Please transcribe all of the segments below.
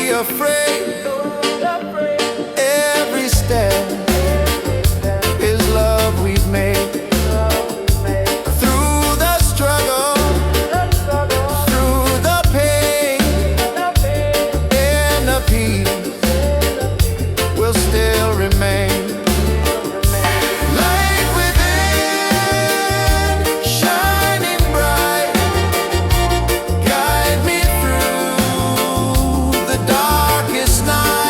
be afraid. Every step is love we've made. Through the struggle, through the pain, and the peace will still remain. Light within, shining bright, guide me through the darkest night.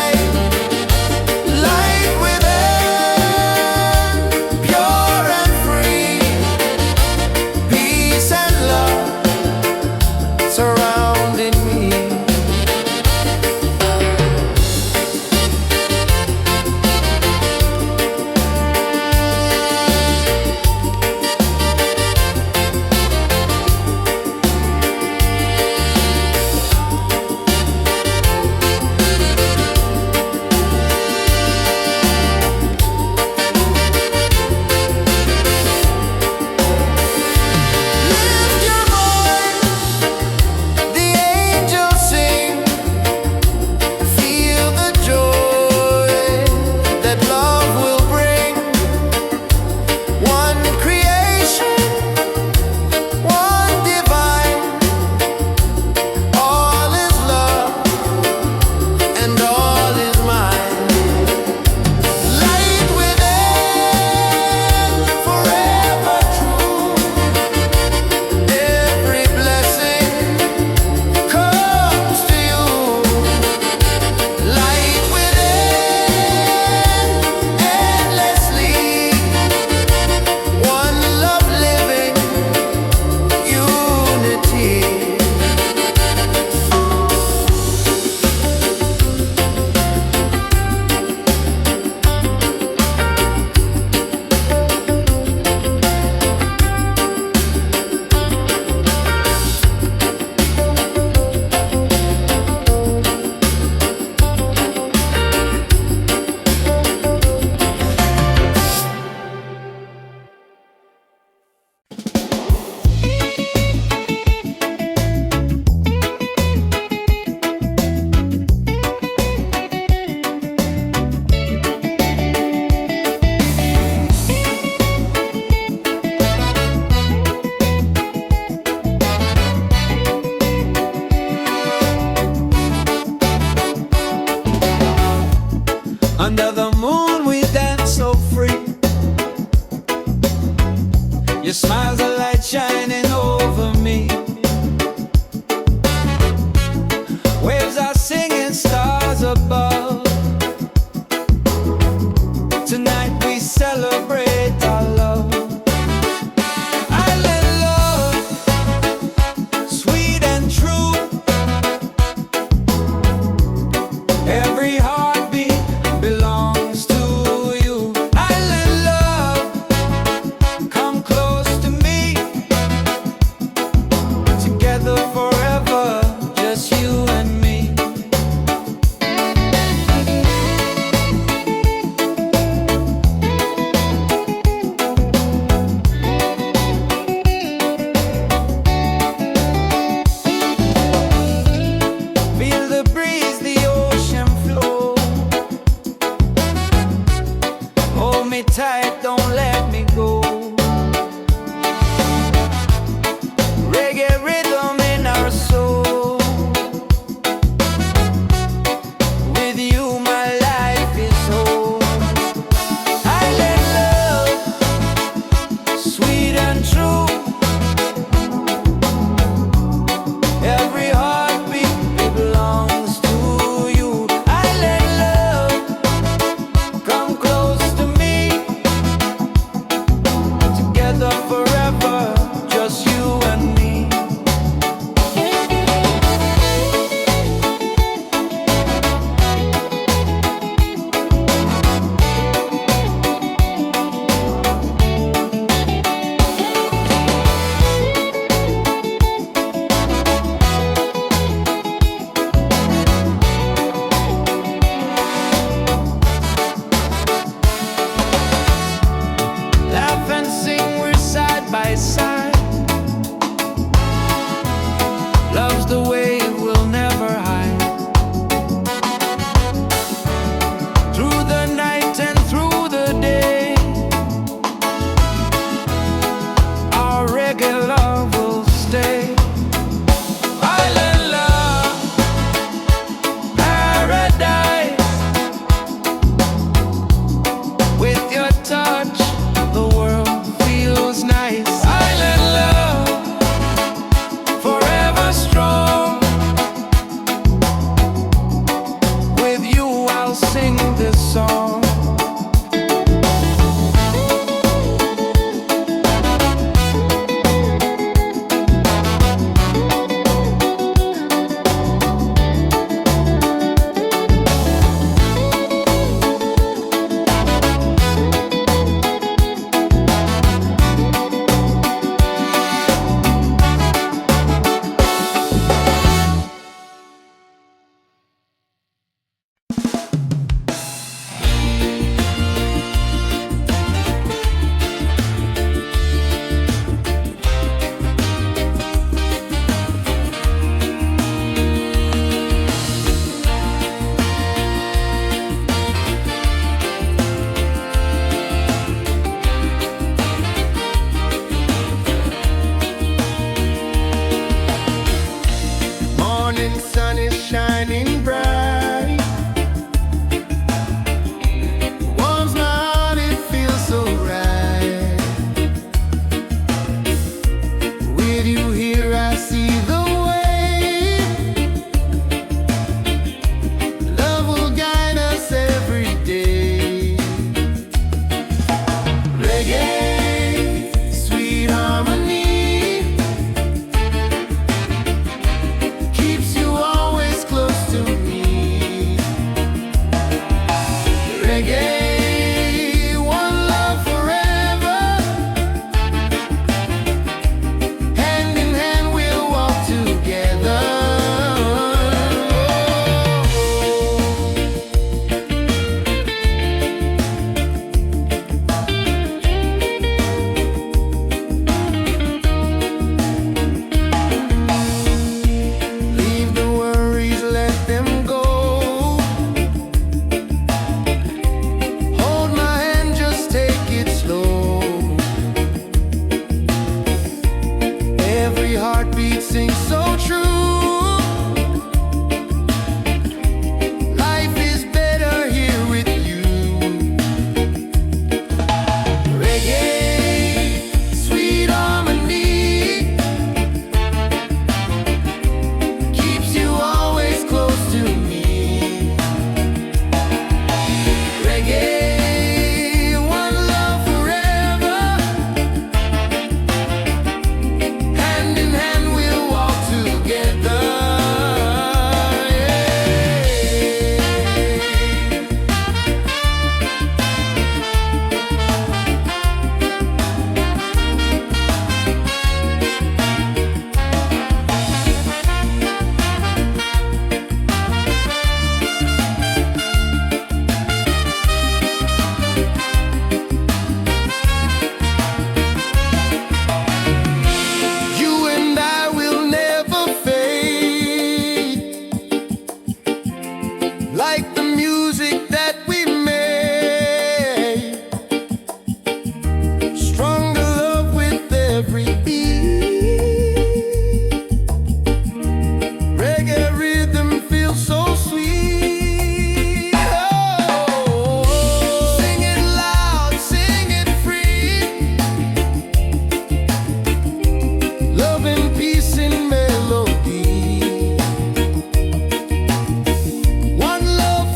like the music that we made. Stronger love with every beat. Reggae rhythm feels so sweet. Oh, sing it loud, sing it free. Love and peace in melody. One love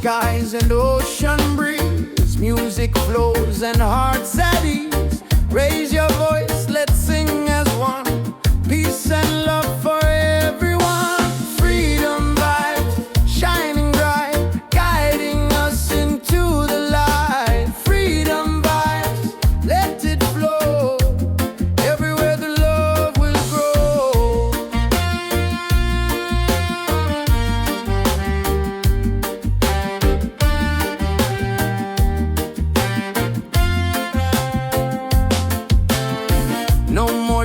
skies and ocean breeze. Music flows and hearts at ease. Raise your voice, let's sing as one. Peace and love for everyone. Freedom vibes, shining bright, guiding us into the light. Freedom vibes, let it flow. Everywhere the love will grow. No more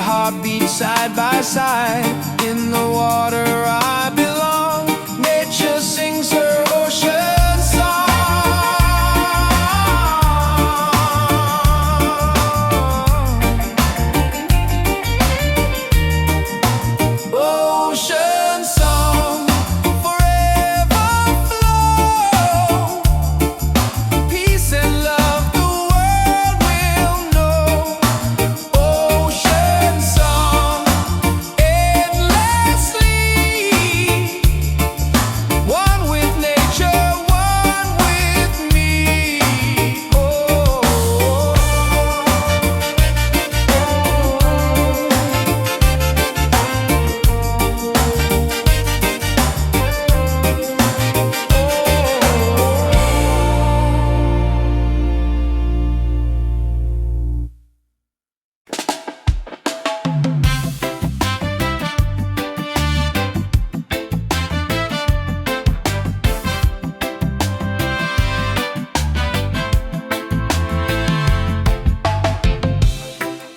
heart beats side by side. In the water I belong. Nature sings her ocean song. Ocean song, forever flow. Peace and love the world will know. Ocean song, endlessly. One with nature, one with me. Oh.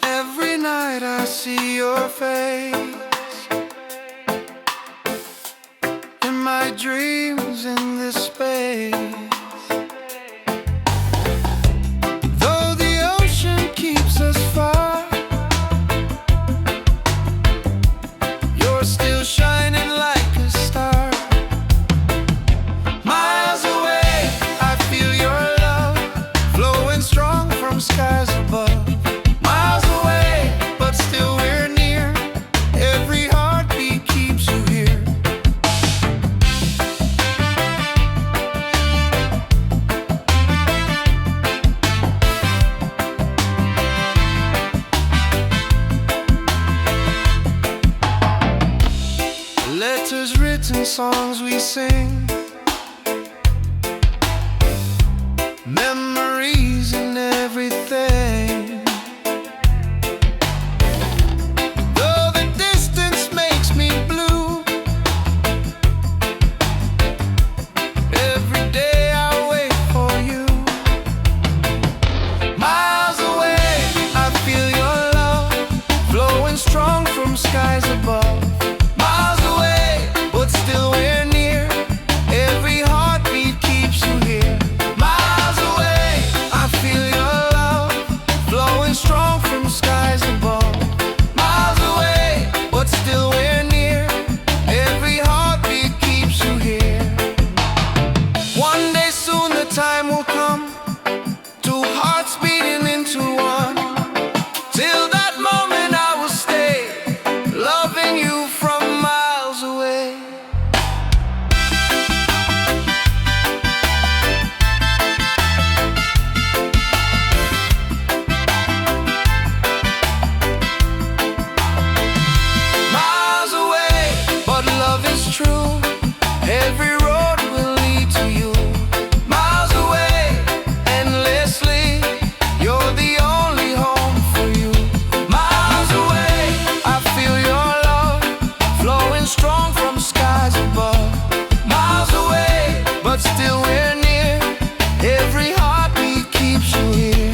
Every night I see your face in my dreams in this space. Though the ocean keeps us far, you're still shining like a star. Miles away, I feel your love flowing strong from skies above. Miles away, but still we're near. Every heartbeat keeps you here. Letters written, songs we sing, memories and everything. Though the distance makes me blue, every day I wait for you. Miles away, I feel your love flowing strong from skies above. Miles away, but still we're near. Every heartbeat keeps you here. Miles away, I feel your love flowing strong from skies above. Miles away, but still we're near. Every heartbeat keeps you here. One day soon the time will come, two hearts beating into one. Till that moment I will stay, loving you from miles away. Miles away, but love is true. Every road will lead to you. Miles away, endlessly. You're the only home for you. Miles away, I feel your love flowing strong from skies above. Miles away, but still we're near. Every heartbeat keeps you here.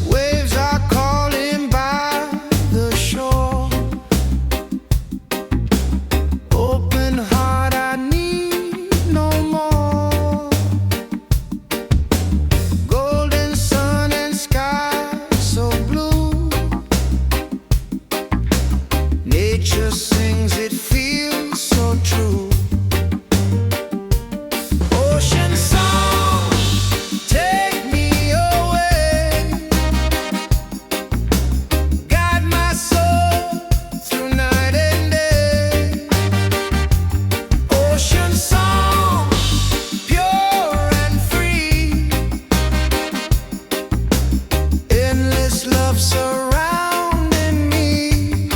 Waves are calling by the shore. Open heart, I need no more. Golden sun and sky so blue. Nature sings, it feels so true. Ocean song, take me away. Guide my soul through night and day. Ocean song, pure and free. Endless love surrounding me.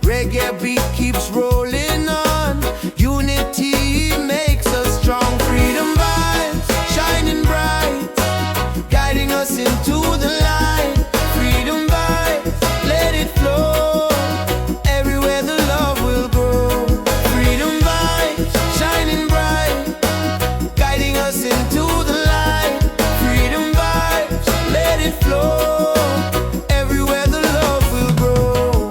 Reggae beat keeps rolling on. Unity makes us strong. Freedom vibes shining bright, guiding us into the light. Freedom vibes, let it flow. Everywhere the love will grow. Freedom vibes shining bright, guiding us into the light. Freedom vibes, let it flow. Everywhere the love will grow.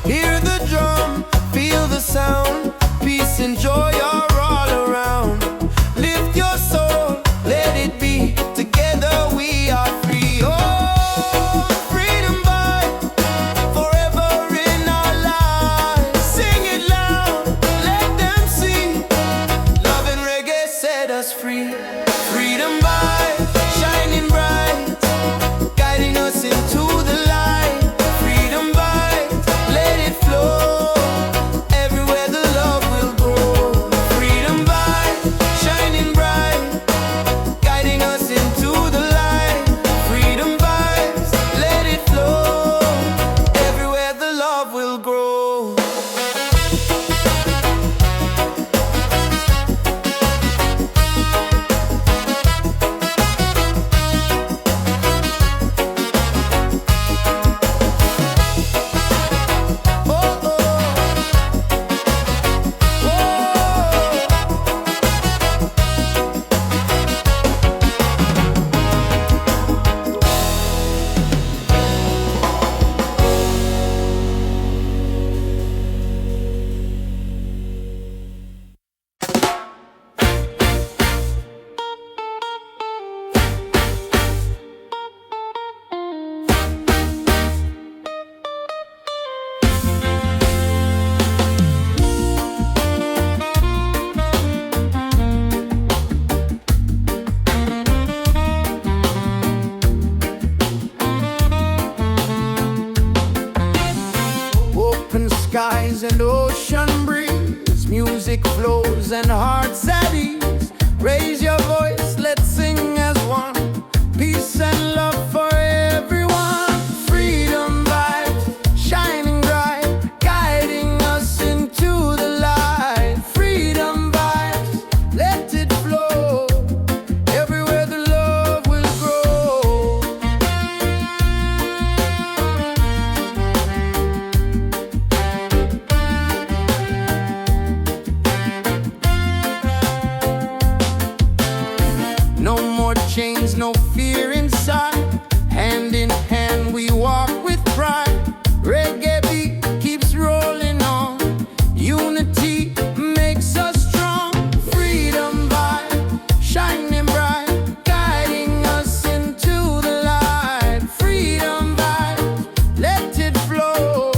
Hear the drum, feel the sound. Peace and joy are all around. Lift your soul, let it be. Together we are free. Oh, freedom vibe, forever in our lives. Sing it loud, let them see. Love and reggae set us free. Freedom vibe, shining bright, guiding us into the light. Freedom vibe, let it flow. Everywhere the love will grow. Freedom vibe, shining bright, guiding us into the light. Freedom vibes, let it flow. Everywhere the love will grow. Oh, oh. Open skies and ocean breeze, music flows and hearts at ease. Raise your voice, let's sing as one. Peace and love for everyone. Freedom vibes shining bright, guiding us into the light. Freedom vibes, let it flow. Everywhere the love will grow. No more chains, no fear inside. Hand in hand we walk with pride. Reggae beat keeps rolling on. Unity makes us strong. Freedom vibe shining bright, guiding us into the light. Freedom vibe, let it flow.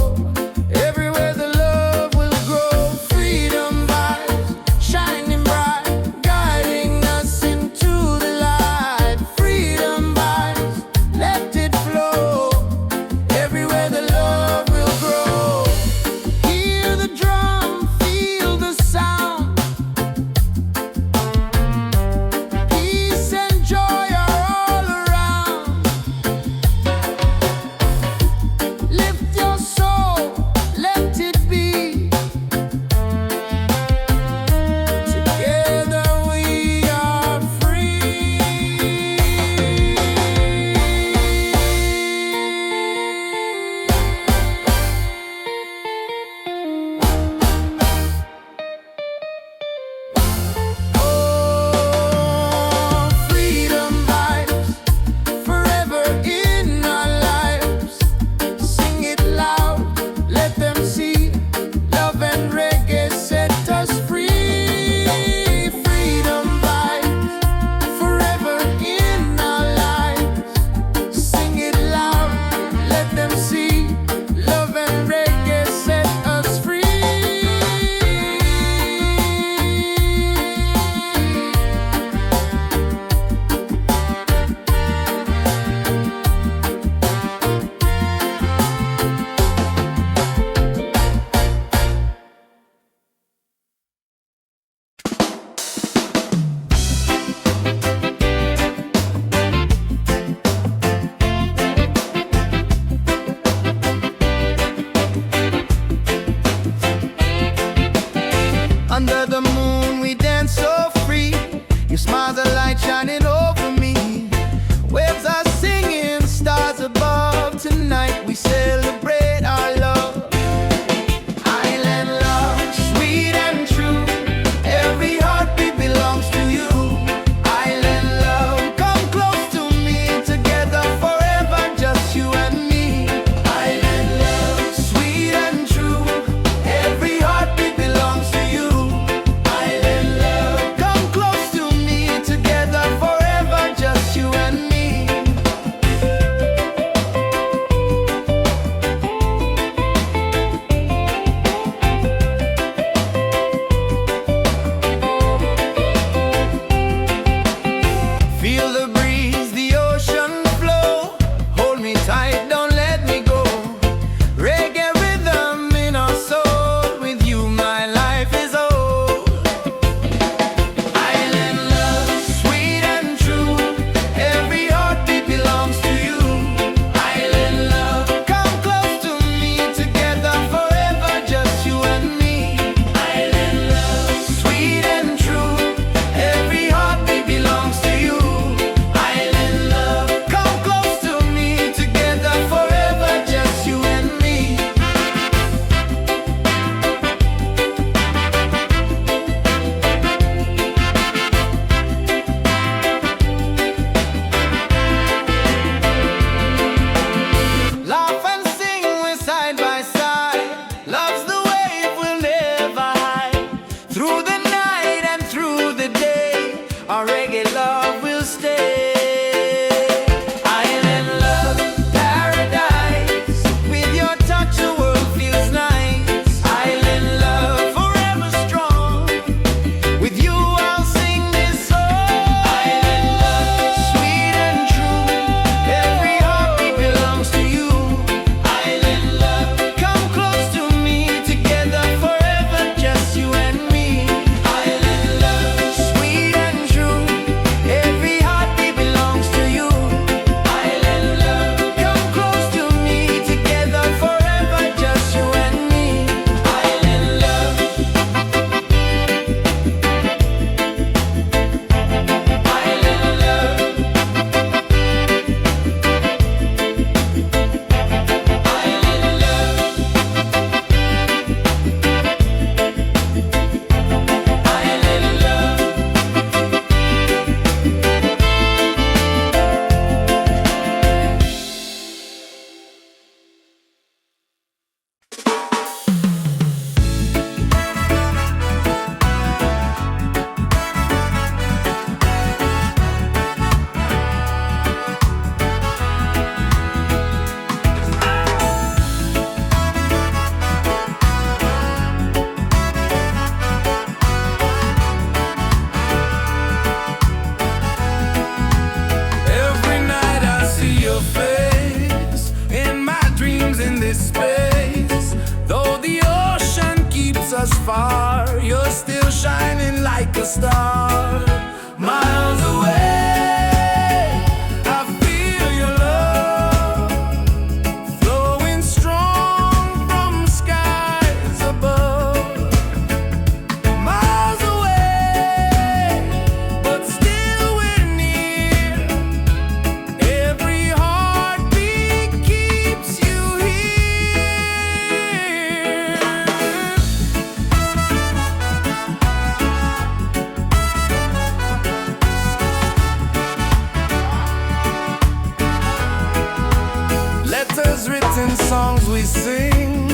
Everywhere the love will grow. Freedom vibes shining bright, guiding us into the light. Freedom vibes, let it flow. Everywhere the love will grow. Hear the drum, feel the sound. Peace and joy are all around. Lift your soul. as far, you're still shining like a star. Miles away, I feel your love flowing strong from skies above. Miles away, but still we're near. Every heartbeat keeps you here. Letters written, songs we sing,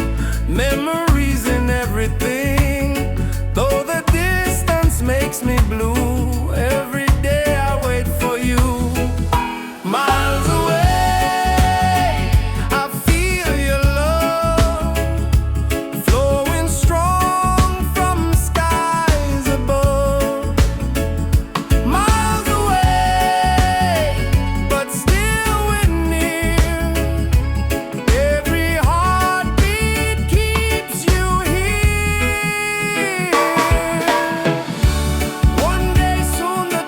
memories in everything. Though the distance makes me blue, every day I wait for you. Miles away, I feel your love flowing strong from skies above. Miles away, but still we're near. Every heartbeat keeps you here. One day soon the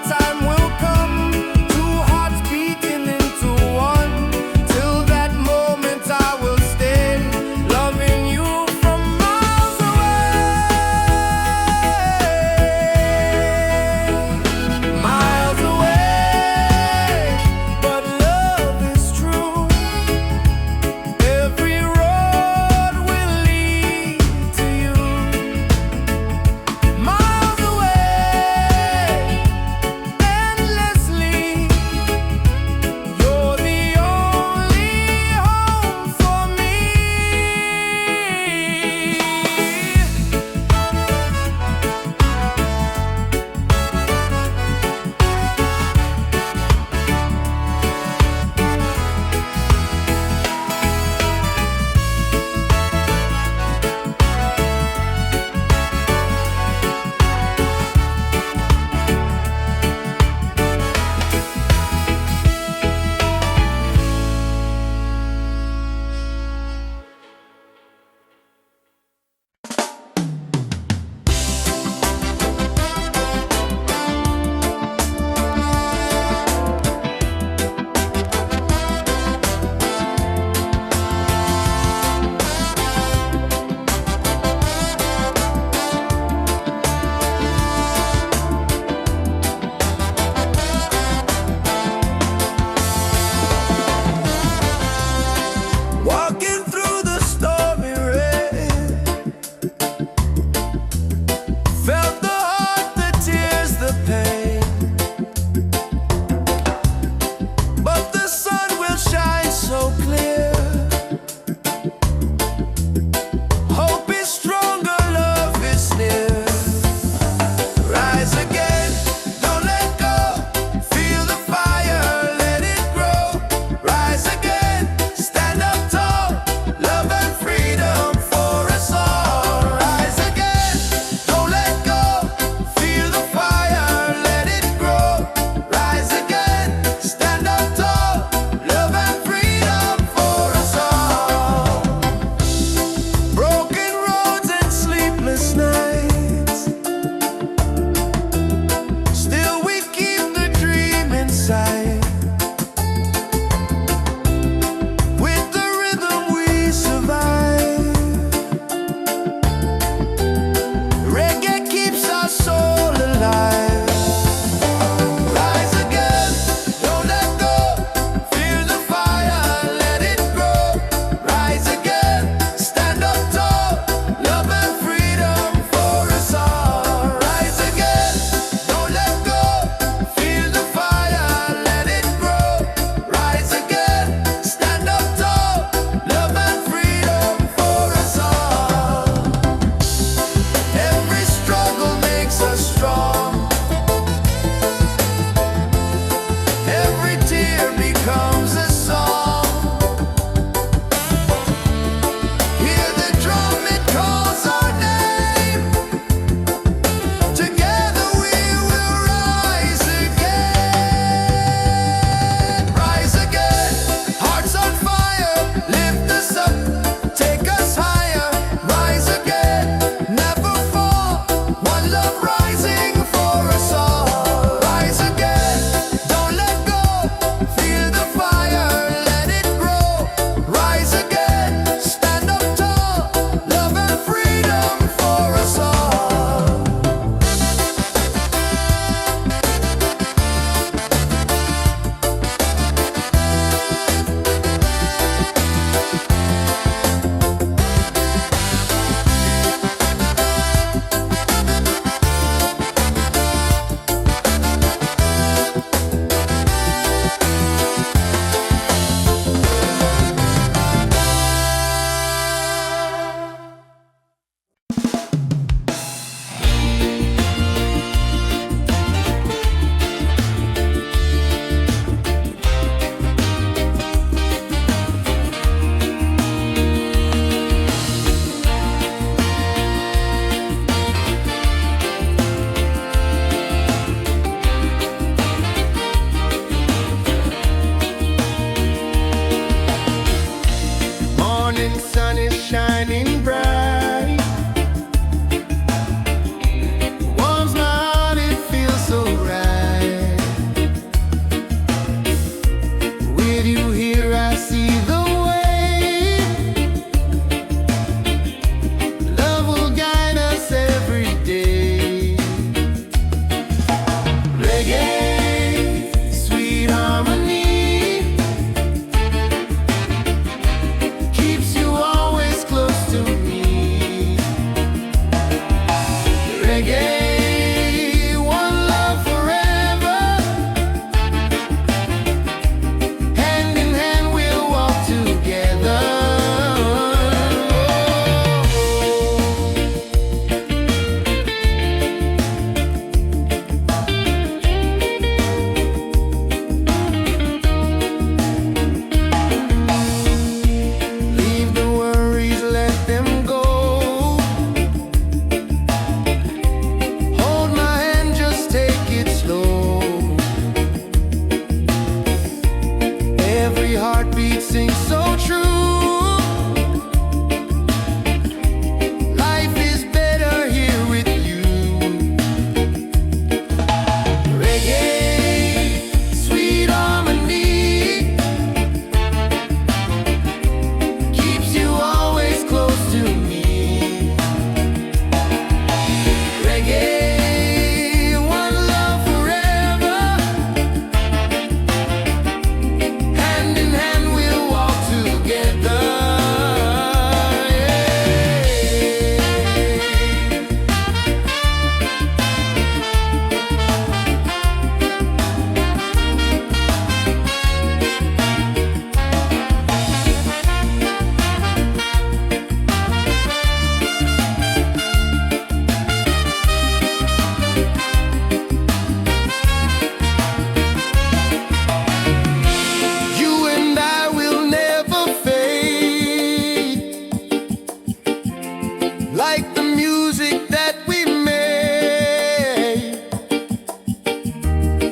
like the music that we made.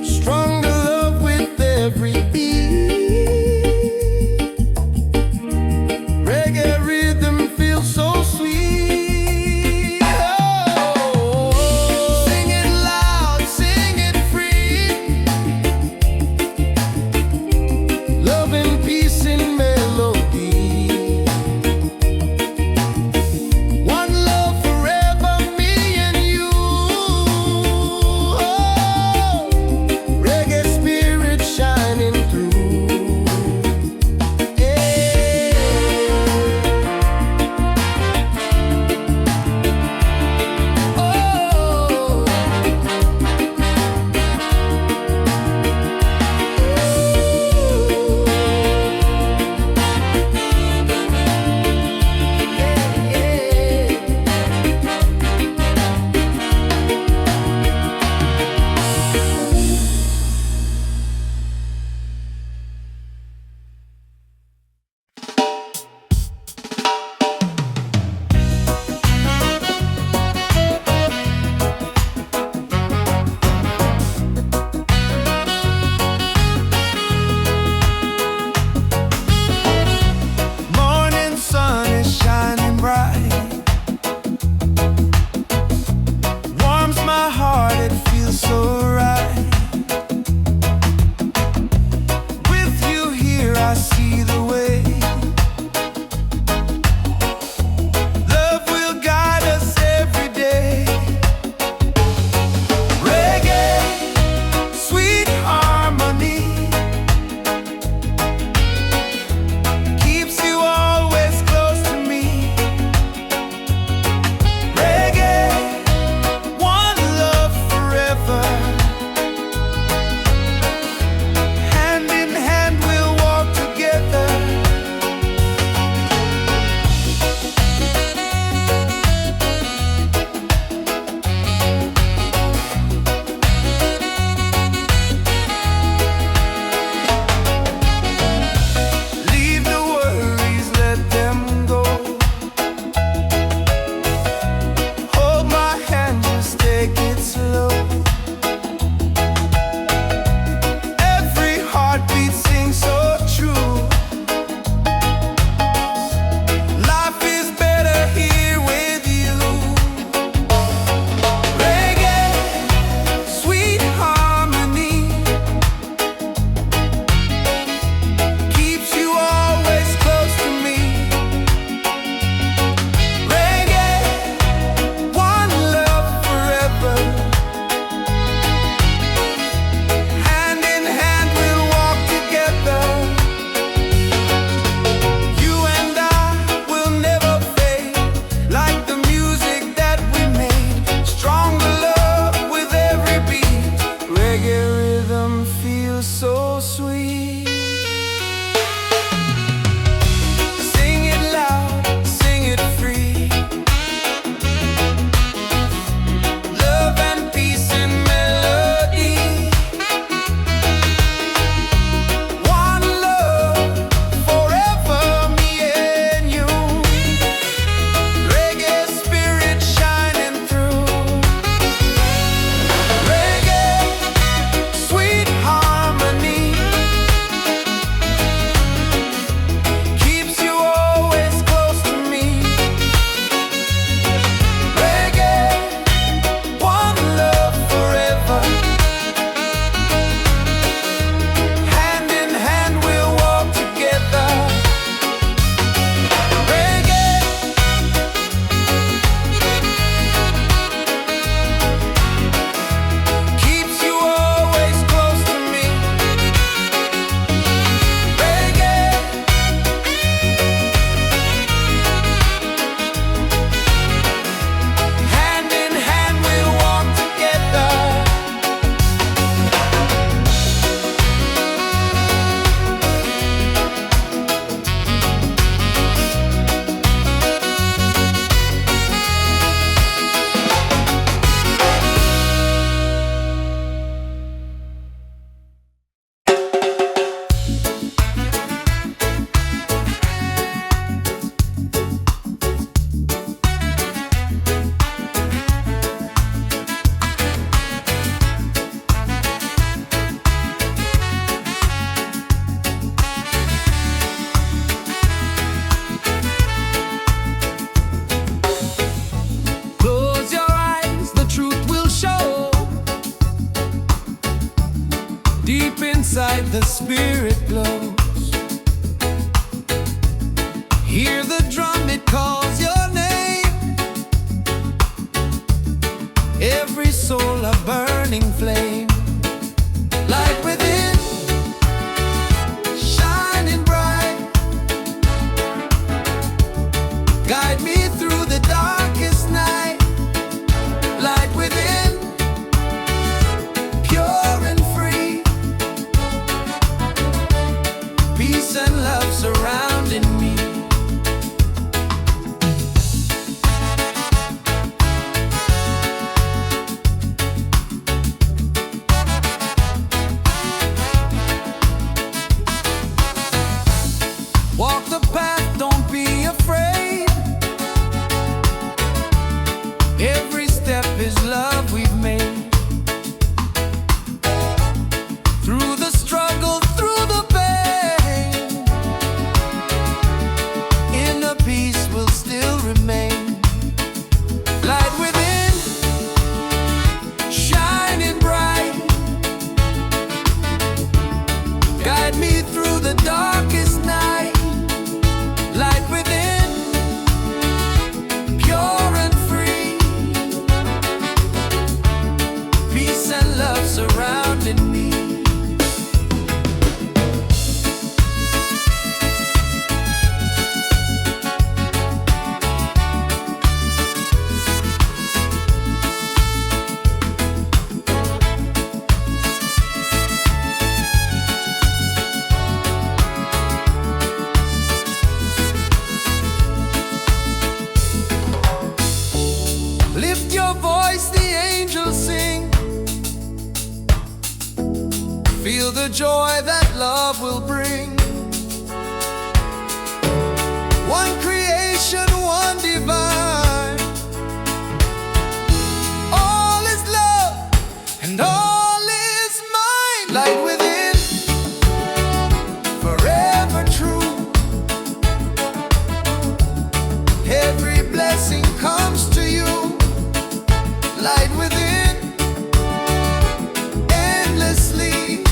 Stronger love with every beat. Reggae rhythm feels so sweet. Oh, sing it loud, sing it free. Love and peace in melody. One love the spirit glows. Hear the drum, it calls your name. Every soul a burning flame. Light within, shining bright. Guide me through the darkest night. Light within, pure and free. Peace and love surrounding me. Walk the path, don't be afraid. Every step is love we've made. Through the struggle, through the pain, inner peace will still remain. Light within, shining bright. Guide me through the darkest night. Light within, pure and free. Peace and love surrounding me. Lift your voice, the angels sing. Feel the joy that love will bring. One creation, one divine. All is love and all is mine. Light within, forever true. Every blessing comes to you. Light within, endlessly.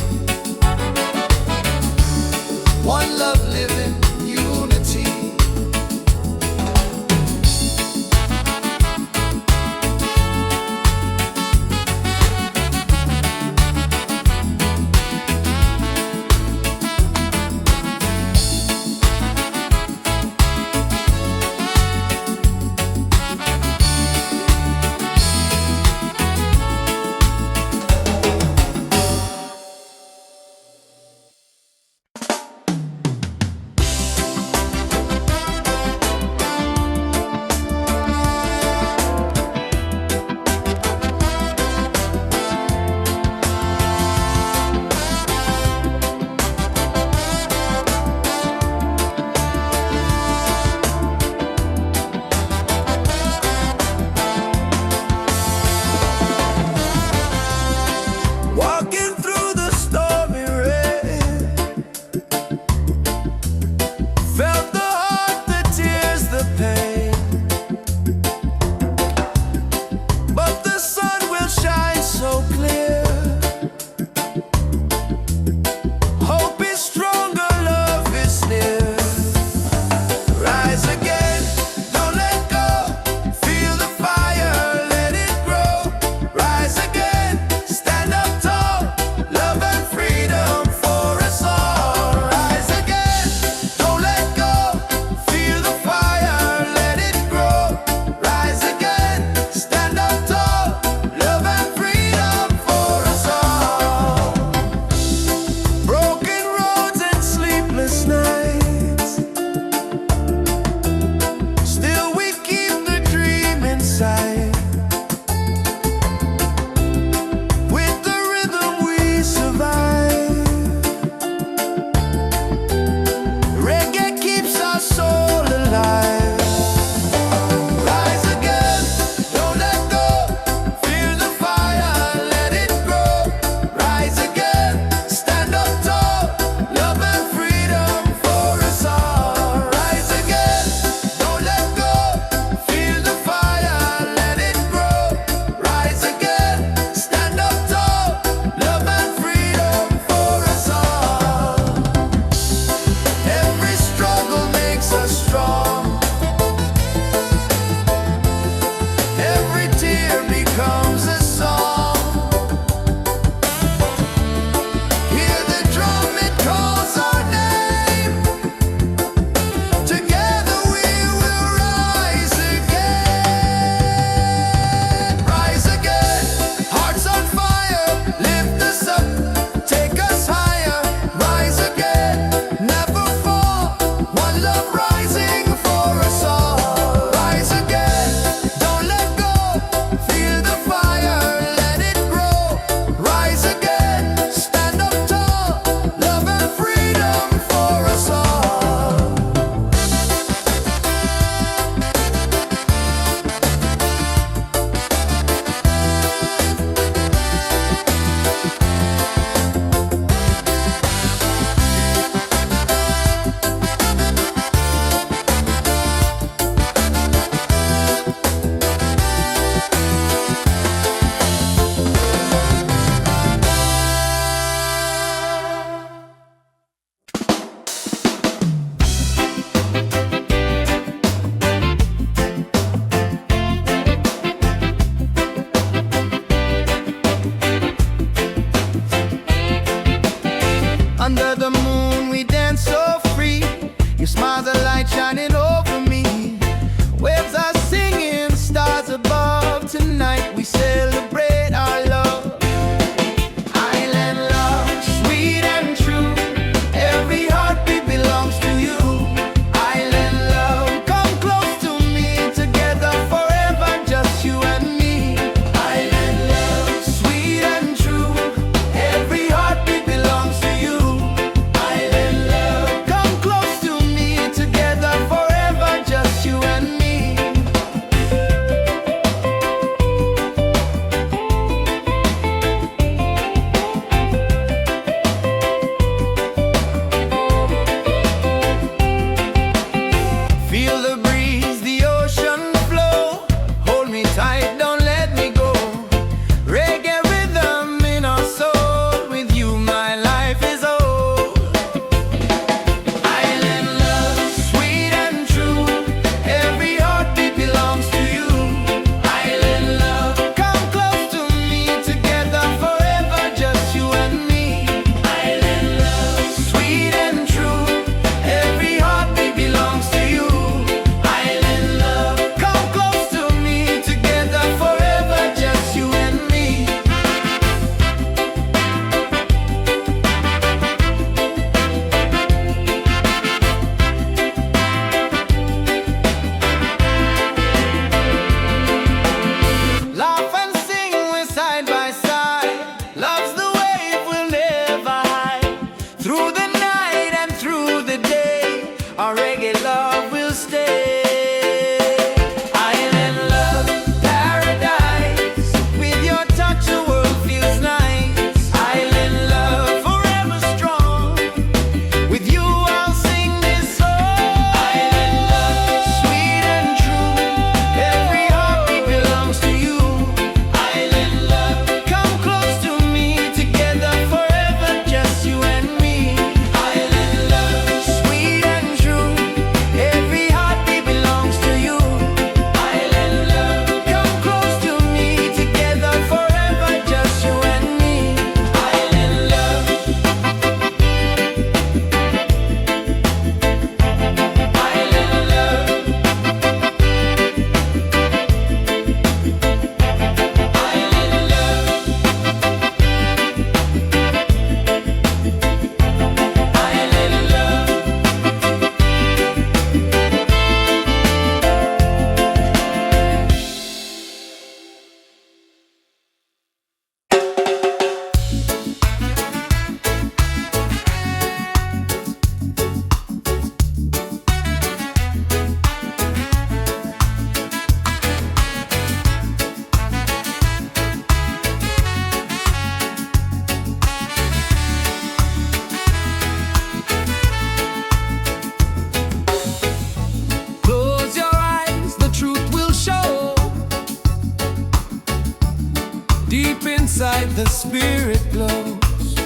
inside the spirit glows.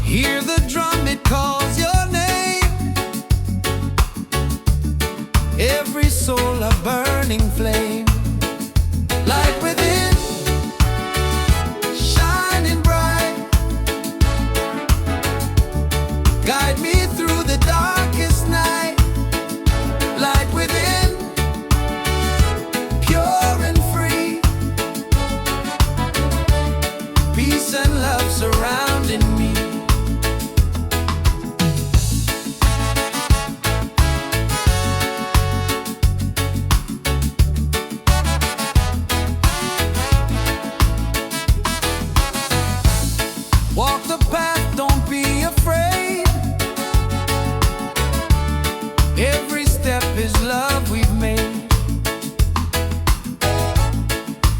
Hear the drum, it calls your name. Every soul a burning flame. Light within, shining bright. Guide me through the darkest night. Light within, pure and free. Peace and love surrounding me. Walk the path, don't be afraid. Every step is love we've made.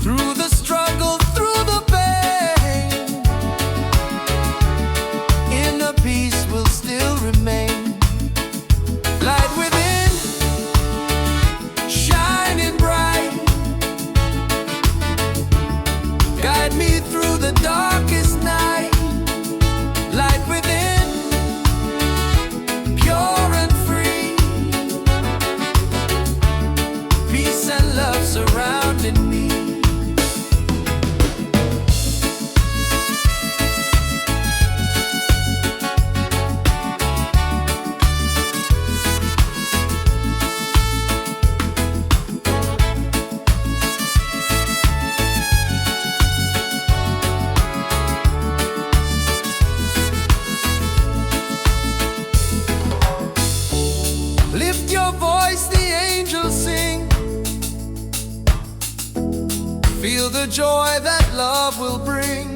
Through the struggle, through the pain, inner peace will still remain. Light within, shining bright. Guide me through the darkest night. Light within, pure and free. Peace and love surrounding me. Lift your voice, the angels sing. Feel the joy that love will bring.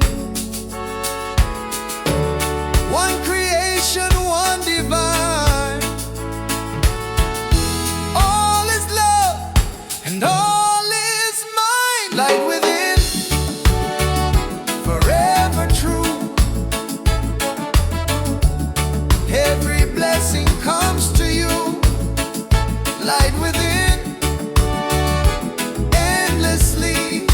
One creation, one divine. All is love and all is mine. Light within, forever true. Every blessing comes to you. Light within, endlessly.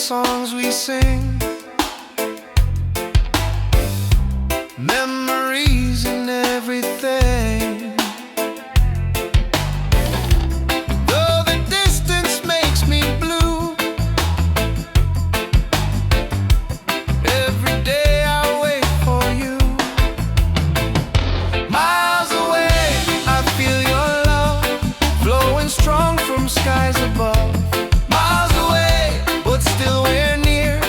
songs we sing, memories and everything. Though the distance makes me blue, every day I wait for you. Miles away, I feel your love flowing strong from skies above. Miles away, but still we're near.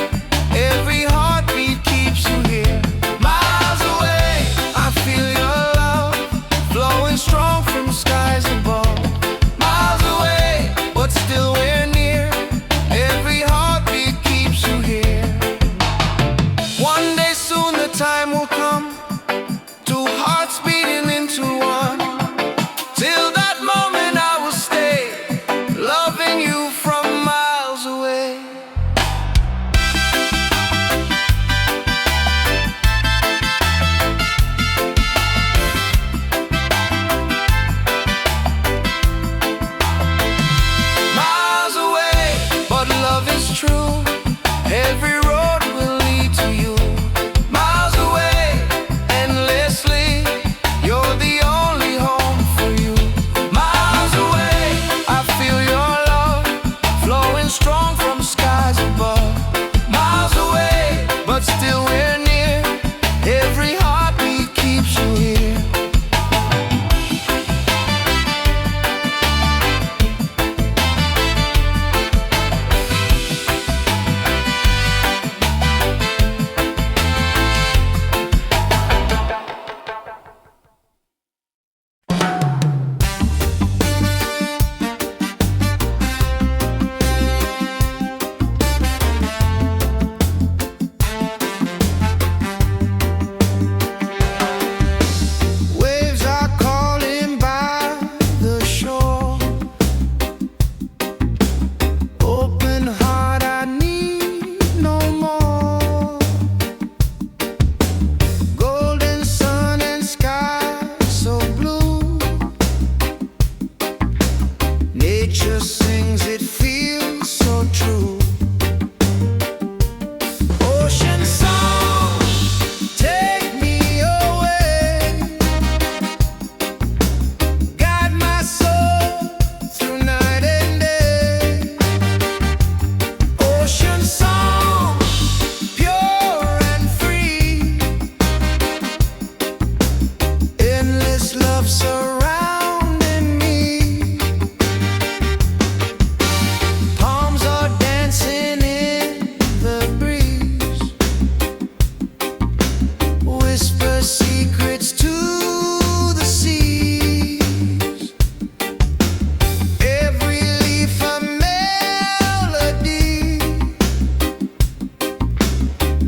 Every heartbeat keeps you here. Miles away, I feel your love flowing strong from skies above. Miles away, but still we're near. Every heartbeat keeps you here. One day soon the time will come, two hearts beating into one. Till that moment I will stay, loving you from miles away. Miles away, but love is true. Every road will lead to you. Miles away, endlessly, you're the only home for you. Miles away, I feel your love flowing strong from skies above. Miles away, but still we're near. Every heartbeat keeps you here. Waves are calling by the shore. Open heart, I need no more. Golden sun and sky so blue. Nature sings, it feels so true. Ocean song, take me away. Guide my soul through night and day. Ocean song, pure and free. Endless love surrounding me. Palms are dancing in the breeze. Whisper secrets to the seas. Every leaf a melody.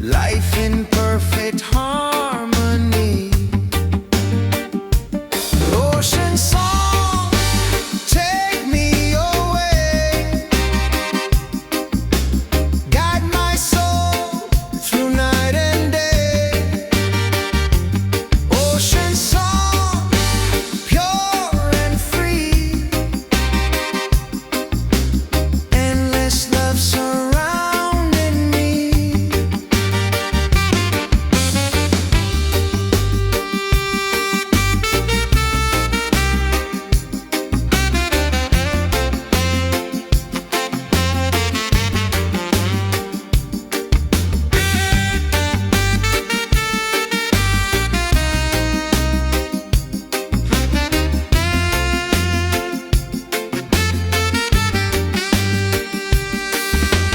Life in perfect harmony. Ocean song, take me away. Guide my soul through night and day. Ocean song, pure and free. Endless love surrounding me.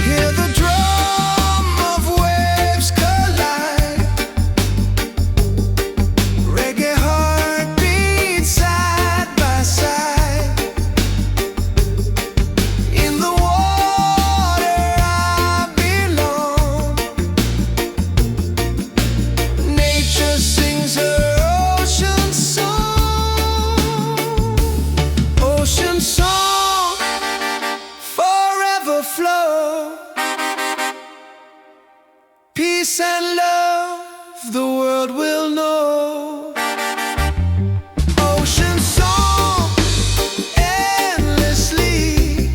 Hear the drum of waves collide. Reggae heartbeat side by side. In the water I belong. Nature sings her ocean song. Ocean song, forever flow. Peace and love, the world will know. Ocean song, endlessly.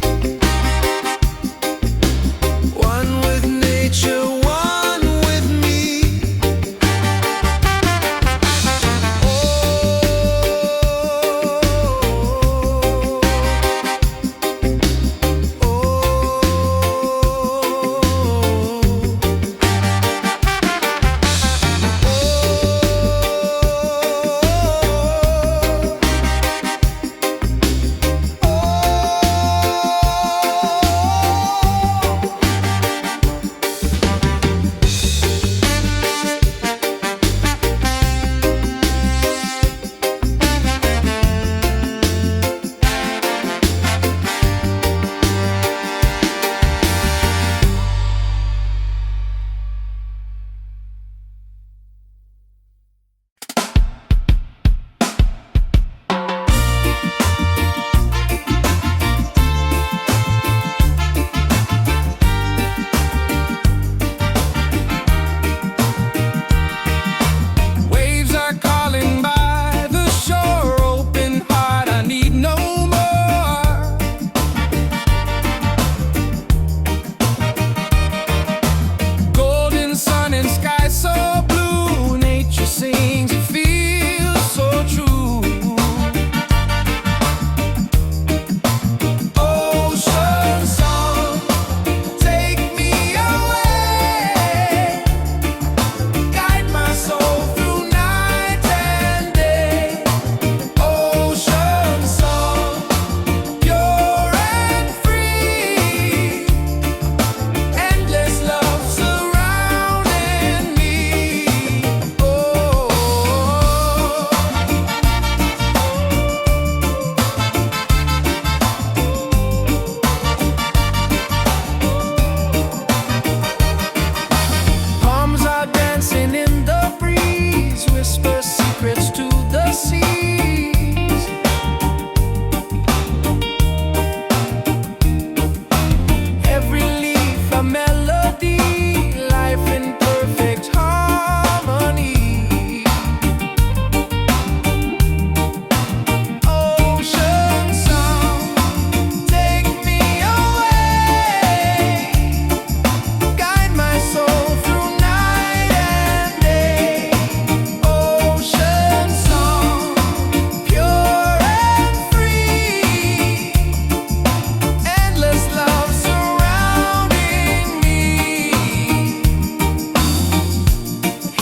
One with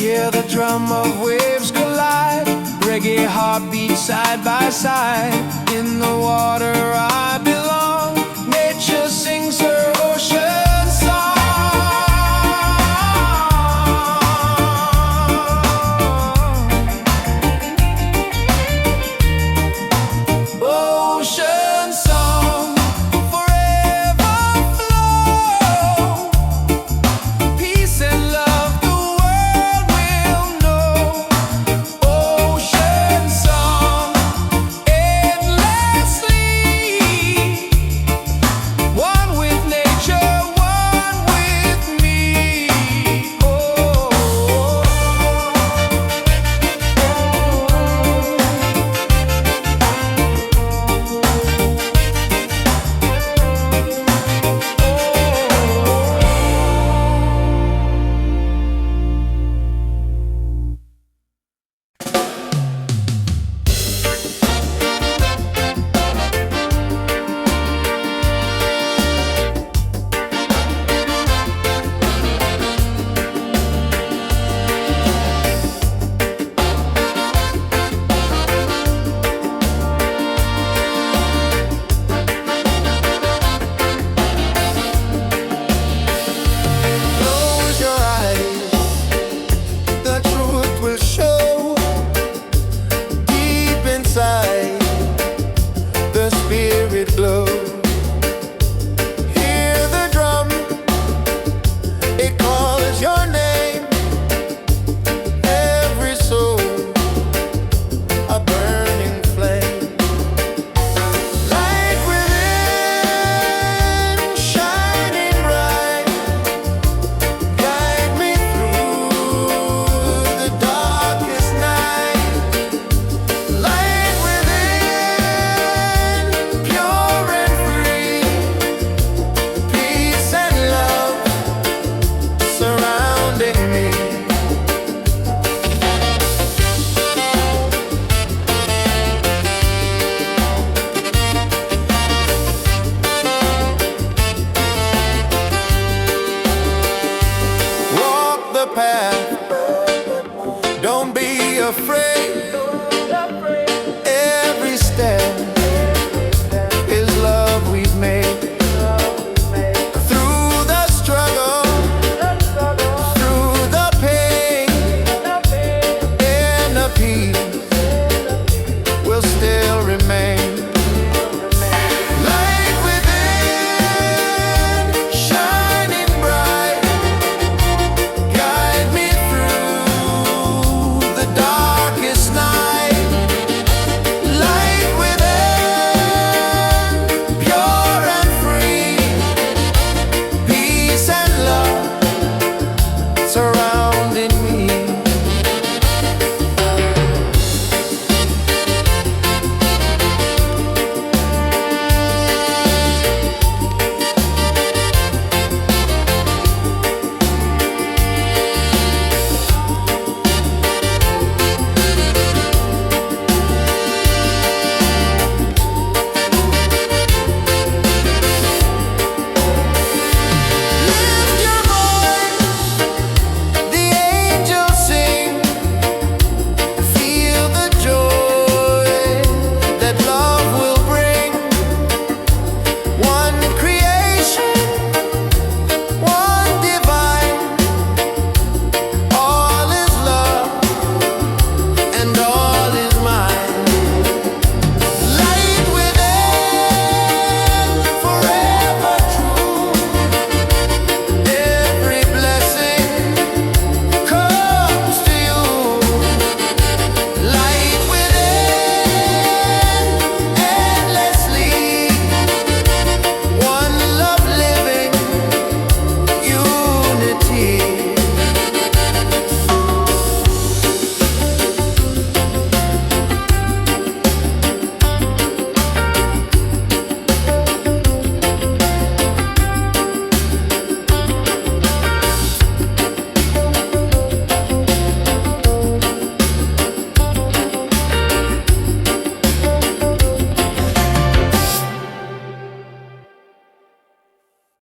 Hear the drum of waves collide, reggae heartbeat side by side. In the water I belong, nature sings her ocean song. Ocean song, forever flow. Peace and love the world will know. Ocean song, endlessly. One with nature, one with me. Oh. Close your eyes, the truth will show. Deep inside, the spirit glows. Hear the drum, it calls your name. Every soul, a burning flame. Light within, shining bright. Guide me through the darkest night. Light within, pure and free. Peace and love surrounding me. Walk the path, don't be afraid. Every step